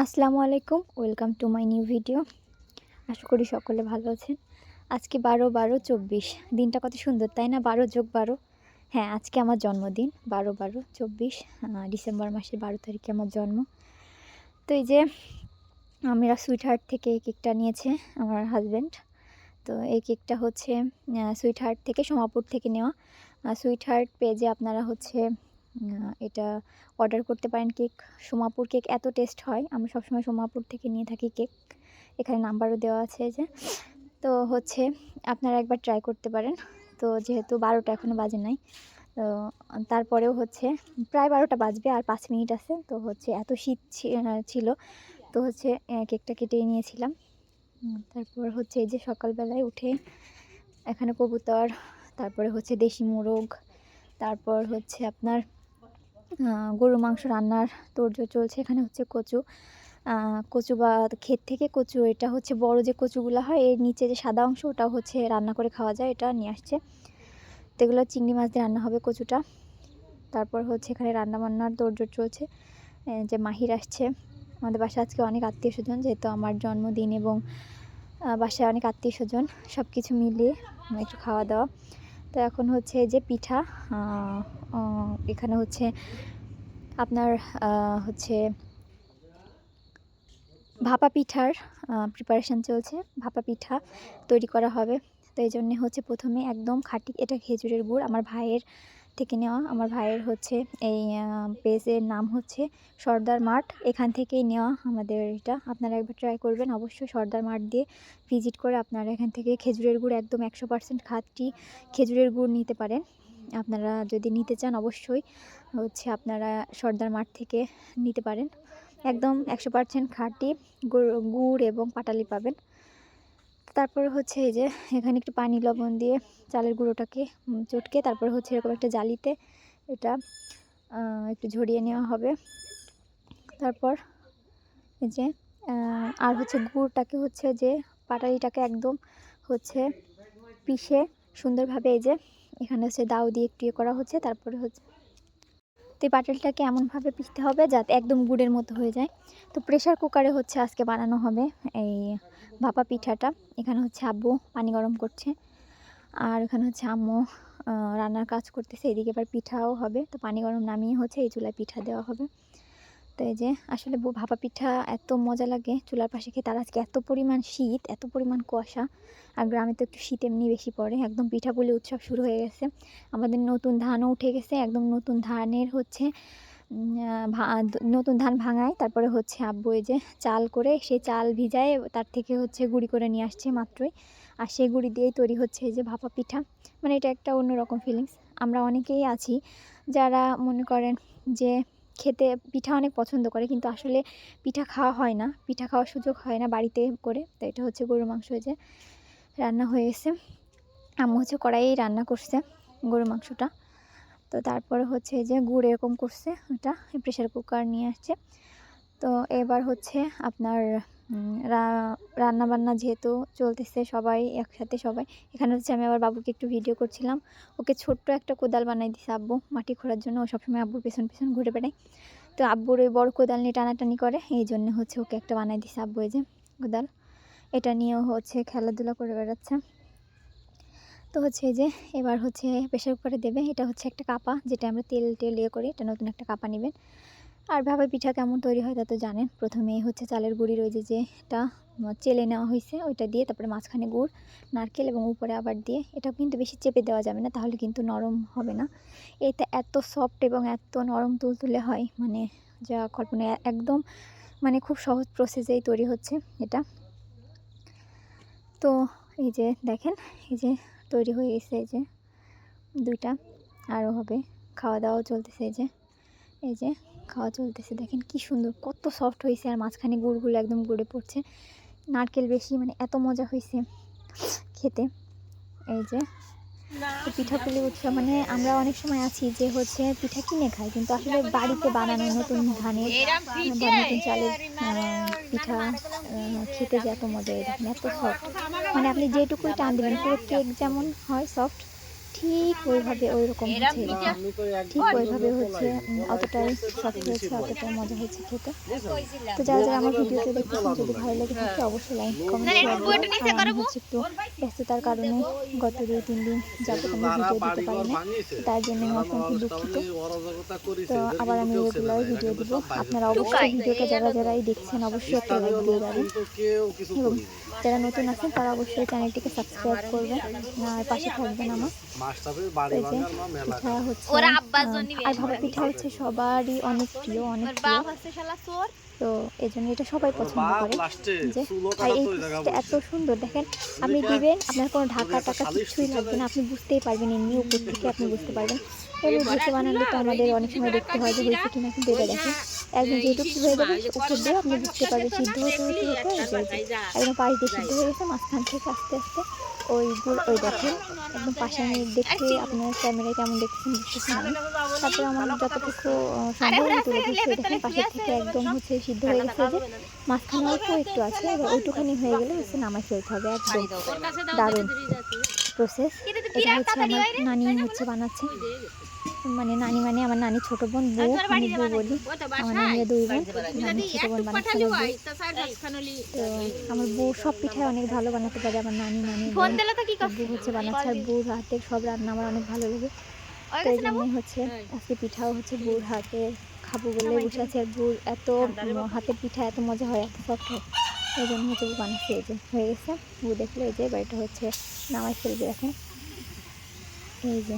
আসসালামু আলাইকুম, welcome to my new video. আশা করি সকলে ভালো আছেন। আজকে 12/12/24 দিনটা কত সুন্দর, তাই না? 12+12। হ্যাঁ, আজকে আমার জন্মদিন। 12/12/24 ডিসেম্বর মাসের 12 তারিখে আমার জন্ম। তো এই যে আমরা সুইট হার্ট থেকে এই কেকটা নিয়েছে আমার হাজব্যান্ড। তো এই কেকটা হচ্ছে সুইট হার্ট থেকে, সোমাপুর থেকে নেওয়া। সুইট হার্ট পেজে আপনারা হচ্ছে এটা অর্ডার করতে পারেন। কেক, সোমাপুর কেক এত টেস্ট হয়। আমরা সবসময় সোমাপুর থেকে নিয়ে থাকি কেক। এখানে নাম্বারও দেওয়া আছে যে। তো হচ্ছে আপনারা একবার ট্রাই করতে পারেন। তো যেহেতু 12টা এখনও বাজে নাই, তো তারপরেও হচ্ছে প্রায় 12টা বাজবে আর 5 মিনিট আছে। তো হচ্ছে এত শীত ছিল, তো হচ্ছে কেকটা কেটে নিয়েছিলাম। তারপর হচ্ছে এই যে সকালবেলায় উঠে এখানে কবুতর, তারপরে হচ্ছে দেশি মোরগ, তারপর হচ্ছে আপনার গরু মাংস রান্নার তোড়জোড় চলছে। এখানে হচ্ছে কচু, কচু বা ক্ষেত থেকে কচু, এটা হচ্ছে বড় যে কচুগুলো হয়, এর নিচে যে সাদা অংশ, ওটাও হচ্ছে রান্না করে খাওয়া যায়, এটা নিয়ে আসছে। তো এগুলো চিংড়ি মাছ দিয়ে রান্না হবে কচুটা। তারপর হচ্ছে এখানে রান্নাবান্নার তোড়জোড় চলছে। যে মাহির আসছে আমাদের বাসায় আজকে, অনেক আত্মীয় স্বজন, যেহেতু আমার জন্মদিন এবং বাসায় অনেক আত্মীয় স্বজন, সব কিছু মিলিয়ে একটু খাওয়া দাওয়া। তো এখন হচ্ছে এই যে পিঠা, এখানে হচ্ছে আপনার হচ্ছে ভাপা পিঠার প্রিপারেশান চলছে। ভাপা পিঠা তৈরি করা হবে। তো এই জন্যে হচ্ছে প্রথমে একদম খাঁটি, এটা খেজুরের গুড় আমার ভাইয়ের থেকে নেওয়া। আমার ভাইয়ের হচ্ছে এই পেজের নাম হচ্ছে সর্দার মার্ট, এখান থেকেই নেওয়া আমাদের এটা। আপনারা একবার ট্রাই করবেন অবশ্যই, সর্দার মার্ট দিয়ে ভিজিট করে আপনারা এখান থেকে খেজুরের গুড়, একদম 100% খাঁটি খেজুরের গুড় নিতে পারেন। আপনারা যদি নিতে চান অবশ্যই হচ্ছে আপনারা সর্দার মার্ট থেকে নিতে পারেন। একদম 100% খাঁটি গুড় এবং পাটালি পাবেন। তারপরে হচ্ছে এই যে এখানে একটু পানি লবণ দিয়ে চালের গুঁড়োটাকে চটকে, তারপরে হচ্ছে এরকম একটা জালিতে এটা একটু ঝরিয়ে নেওয়া হবে। তারপর এই যে আর হচ্ছে গুড়টাকে হচ্ছে যে পাটালিটাকে একদম হচ্ছে পিষে সুন্দরভাবে এই যে এখানে হচ্ছে দাও দিয়ে একটু করা হচ্ছে। তারপরে হচ্ছে তো এই পাটালিটাকে এমনভাবে পিষতে হবে যাতে একদম গুড়ের মতো হয়ে যায়। তো প্রেশার কুকারে হচ্ছে আজকে বানানো হবে এই ভাপা পিঠাটা। এখানে হচ্ছে আব্বু পানি গরম করছে, আর এখানে হচ্ছে আম্মু রান্নার কাজ করতেছে। এদিকে এবার পিঠাও হবে। তো পানি গরম নামিয়ে হচ্ছে এই চুলায় পিঠা দেওয়া হবে। তো এই যে আসলে ভাপা পিঠা এত মজা লাগে চুলার পাশে খেতে। আর আজকে এত পরিমাণ শীত, এত পরিমাণ কুয়াশা, আর গ্রামে তো একটু শীত এমনি বেশি পড়ে। একদম পিঠাপুলি উৎসব শুরু হয়ে গেছে। আমাদের নতুন ধানও উঠে গেছে, একদম নতুন ধানের হচ্ছে নতুন ধান ভাঙায়, তারপরে হচ্ছে আব্বু এই যে চাল করে, সেই চাল ভিজায় তার থেকে হচ্ছে গুঁড়ি করে নিয়ে আসছে মাত্রই। আর সেই গুঁড়ি দিয়েই তৈরি হচ্ছে এই যে ভাপা পিঠা। মানে এটা একটা অন্যরকম ফিলিংস। আমরা অনেকেই আছি যারা মনে করেন যে খেতে পিঠা অনেক পছন্দ করে, কিন্তু আসলে পিঠা খাওয়া হয় না, পিঠা খাওয়ার সুযোগ হয় না বাড়িতে করে। তো এটা হচ্ছে গরুর মাংস যে রান্না হয়ে গেছে। আম্মু হচ্ছে কড়াইয়েই রান্না করছে গরুর মাংসটা। তো তারপরে হচ্ছে এই যে গুড় এরকম করছে, ওটা প্রেশার কুকার নিয়ে আসছে। তো এবার হচ্ছে আপনার রান্নাবান্না যেহেতু চলতেছে সবাই একসাথে, সবাই এখানে হচ্ছে আমি আবার বাবুকে একটু ভিডিও করছিলাম। ওকে ছোট্ট একটা কোদাল বানাই দিছে আব্বু মাটি খোঁড়ার জন্য। ও সবসময় আব্বুর পেছন পেছন ঘুরে বেড়ায়। তো আব্বুর ওই বড় কোদাল নিয়ে টানাটানি করে, এই জন্য হচ্ছে ওকে একটা বানাই দিছে আব্বু এই যে কোদাল। এটা নিয়েও হচ্ছে খেলাধুলা করে বেড়াচ্ছে। তো হচ্ছে এই যে এবার হচ্ছে প্রেশার কুকারে দেবে। এটা হচ্ছে একটা কাপা, যেটা আমরা তেল করি, এটা নতুন একটা কাপা নেবেন। আর ভাপা পিঠা কেমন তৈরি হয় তা তো জানেন। প্রথমেই হচ্ছে চালের গুঁড়ির ওই যেটা চেলে নেওয়া হয়েছে ওইটা দিয়ে, তারপরে মাঝখানে গুড়, নারকেল এবং উপরে আবার দিয়ে। এটা কিন্তু বেশি চেপে দেওয়া যাবে না, তাহলে কিন্তু নরম হবে না। এটা এত সফট এবং এত নরম তুলতুলে হয়, মানে যা কল্পনা, একদম মানে খুব সহজ প্রসেসেই তৈরি হচ্ছে এটা। তো এই যে দেখেন, এই যে তৈরি হয়ে গেছে এই যে দুইটা, আরও হবে। খাওয়া দাওয়াও চলতেছে, এই যে খাওয়া চলতেছে। দেখেন কি সুন্দর, কত সফট হয়েছে, আর মাঝখানে গুড়গুলো একদম গড়ে পড়ছে, নারকেল বেশি, মানে এত মজা হয়েছে খেতে। এই যে পিঠাপুলি উৎসব, মানে আমরা অনেক সময় আছি যে হচ্ছে পিঠা কিনে খাই, কিন্তু আসলে বাড়িতে বানানো নতুন ধানের বা নতুন চালের পিঠা খেতে যে এত মজা। এই দেখেন এত সফট, মানে আপনি যেটুকুই টান দেবেন পুরো কেক যেমন হয় সফট, ঠিক ওইভাবে ওইরকম হচ্ছে ঠিক ওইভাবে হচ্ছে অতটাই সফট হয়েছে, অতটাই মজা হয়েছে খেতে। তো যারা যারা আমার ভিডিওটা দেখতেছেন যদি ভালো লেগে থাকে অবশ্যই লাইক কমেন্ট শেয়ার দিন। আর আমি হচ্ছে একটু ব্যস্ততার কারণে গত 2-3 দিন যাবত আমি ভিডিও দিতে পারি না, তার জন্য আমি অসংখ্য দুঃখিত। তো আবার আমি রেগুলার ভিডিও দিব। আপনারা অবশ্যই ভিডিওটা যারা যারাই দেখছেন অবশ্যই একটা লাইক দিয়ে যাবেন, এবং যারা নতুন আছেন তারা অবশ্যই চ্যানেলটিকে সাবস্ক্রাইব করবেন আর পাশে থাকবেন আমার। এই যে পিঠা হচ্ছে আর ভাপা পিঠা হচ্ছে সবারই অনেক প্রিয়, অনেক প্রিয়। তো এই জন্য এটা সবাই পছন্দ করে। যে আর এই পিঠাটা এত সুন্দর, দেখেন আপনি দিবেন আপনার কোনো ঢাকা টাকা কিছুই লাগবে না, আপনি বুঝতেই পারবেন এমনি উপর থেকে আপনি বুঝতে পারবেন। এমনি ঢেকে বানালে তো আমাদের অনেক সময় দেখতে হয় যে হয়েছে কিনা, কিন্তু এটা দেখেন একদম যেটুকু হয়ে যাবে উপর দিয়ে আপনি বুঝতে পারবেন সিদ্ধ হতে হতে হতে একদম পাশ দিয়ে সিদ্ধ হয়ে গেছে, মাঝখান থেকে আস্তে আস্তে ওই গুড় ওই দেখেন একদম পাশে আমি দেখতে আপনার ক্যামেরায় কেমন দেখতেছেন বুঝতেছেন আমি। তারপরে আমার যতটুকু সম্ভব তুলে ধরছি, দেখেন পাশের থেকে একদম হচ্ছে সিদ্ধ হয়ে গেছে, যে মাঝখানে অল্প একটু আছে, এবার ওইটুখানি হয়ে গেলে হচ্ছে নামাই ফেলতে হবে। একদম দারুণ প্রসেস। এটা হচ্ছে আমার নানি হচ্ছে বানাচ্ছে, মানে নানি মানে আমার নানি ছোট বোন, বউ আমি বউ বলি, আমার নানিরা 2 বোন, নানি ছোট বোন বানাচ্ছে আমার বউ। তো আমার বউ সব পিঠাই অনেক ভালো বানাতে পারে, আমার নানি বউ হচ্ছে বানাচ্ছে, আর বউর হাতের সব রান্না আমার অনেক ভালো লাগে। তো এই জন্যই হচ্ছে আজকে পিঠাও হচ্ছে বউর হাতে খাবো বলে বসে আছে। আর বউর এত হাতের পিঠা এত মজা হয়, এত সফট হয়, এই জন্য হচ্ছে বউ বানাচ্ছে। এই যে হয়ে গেছে, বউ দেখলে এই যে বাড়িটা হচ্ছে নামাই ফেলবে এখন। এই যে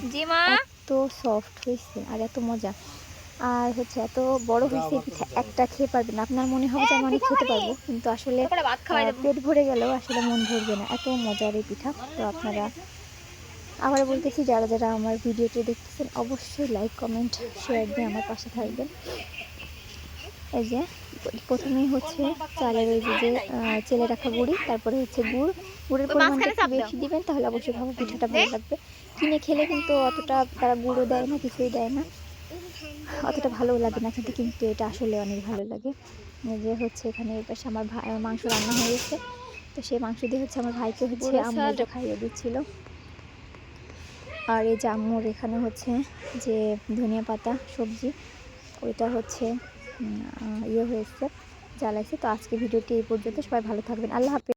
এত সফট হয়েছে আর এত মজা, আর হচ্ছে এত বড় হয়েছে পিঠা, একটা খেয়ে পারবেন না, আপনার মনে হবে যে আমি অনেক খেতে পারবো, কিন্তু আসলে পেট ভরে গেলেও আসলে মন ভরবে না, এত মজার এই পিঠা। তো আপনারা আবার বলতেছি যারা যারা আমার ভিডিওটি দেখতেছেন অবশ্যই লাইক কমেন্ট শেয়ার দিয়ে আমার পাশে থাকবেন। এই যে প্রথমেই হচ্ছে চালের ওই যে চেলে রাখা গুঁড়ি, তারপরে হচ্ছে গুড়ের পরিমাণটা একটু বেশি দিবেন, তাহলে অবশ্যই ভাবো পিঠাটা ভালো লাগবে। কিনে খেলে কিন্তু অতটা তারা গুঁড়ো দেয় না, কিছুই দেয় না, অতটা ভালো লাগে না খেতে, কিন্তু এটা আসলে অনেক ভালো লাগে। এই যে হচ্ছে এখানে এই পাশে আমার ভাই মাংস রান্না হয়ে গেছে, তো সেই মাংস দিয়ে হচ্ছে আমার ভাইকে হচ্ছে আম্মু খাইয়ে দিচ্ছিল। আর এই যে আম্মুর এখানে হচ্ছে যে ধনিয়া পাতা সবজি ওইটা হচ্ছে ইয়ে হয়েছে জ্বালাইছে। তো আজকে ভিডিওটি এই পর্যন্ত, সবাই ভালো থাকবেন, আল্লাহ হাফেজ।